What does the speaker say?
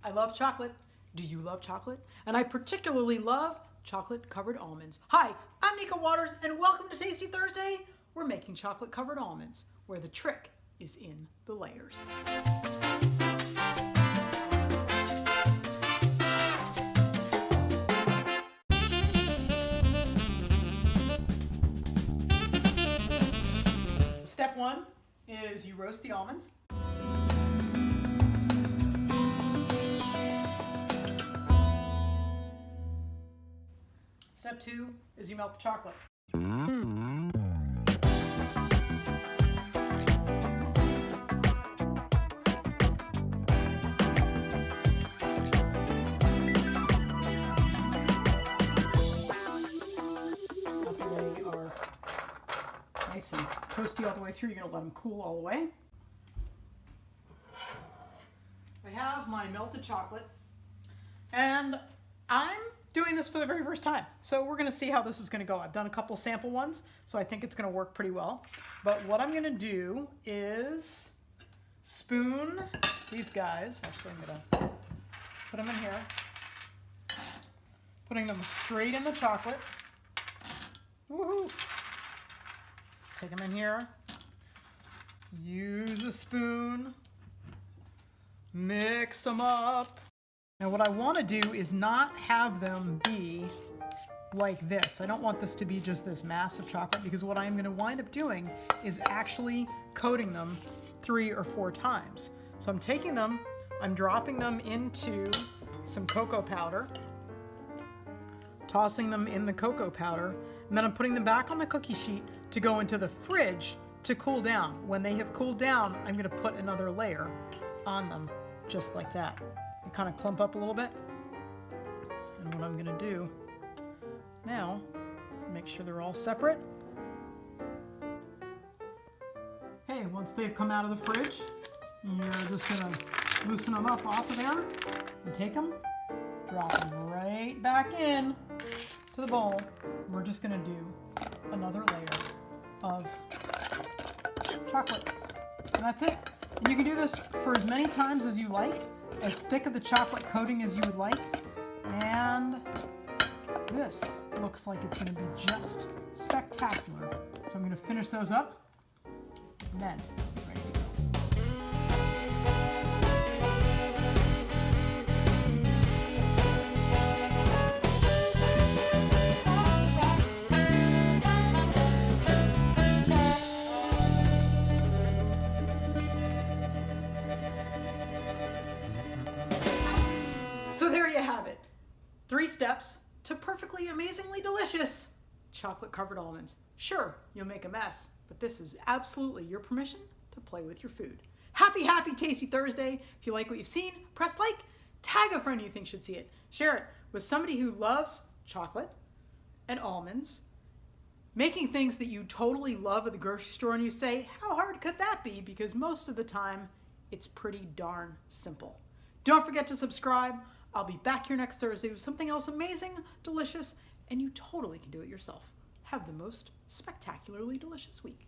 I love chocolate. Do you love chocolate? And I particularly love chocolate-covered almonds. Hi, I'm Nica Waters, and welcome to Tasty Thursday. We're making chocolate-covered almonds, where the trick is in the layers. Step one is you roast the almonds. Step two is you melt the chocolate. After they are nice and toasty all the way through, you're going to let them cool all the way. I have my melted chocolate, and I'm doing this for the very first time. So we're gonna see how this is gonna go. I've done a couple sample ones, so I think it's gonna work pretty well. But what I'm gonna do is spoon these guys. Actually, I'm gonna put them in here. Putting them straight in the chocolate. Woohoo! Take them in here. Use a spoon. Mix them up. Now what I want to do is not have them be like this. I don't want this to be just this mass of chocolate, because what I'm going to wind up doing is actually coating them 3 or 4 times. So I'm taking them, I'm dropping them into some cocoa powder, tossing them in the cocoa powder, and then I'm putting them back on the cookie sheet to go into the fridge to cool down. When they have cooled down, I'm going to put another layer on them, just like that. They kind of clump up a little bit. And what I'm going to do now, make sure they're all separate. Okay, once they've come out of the fridge, you're just going to loosen them up off of there and take them, drop them right back in to the bowl. We're just going to do another layer of chocolate. And that's it. And you can do this for as many times as you like, as thick of the chocolate coating as you would like, and this looks like it's going to be just spectacular. So I'm going to finish those up, and then ready to go. So there you have it. 3 steps to perfectly, amazingly delicious chocolate-covered almonds. Sure, you'll make a mess, but this is absolutely your permission to play with your food. Happy, Tasty Thursday. If you like what you've seen, press like, tag a friend you think should see it, share it with somebody who loves chocolate and almonds, making things that you totally love at the grocery store, and you say, how hard could that be? Because most of the time, it's pretty darn simple. Don't forget to subscribe. I'll be back here next Thursday with something else amazing, delicious, and you totally can do it yourself. Have the most spectacularly delicious week.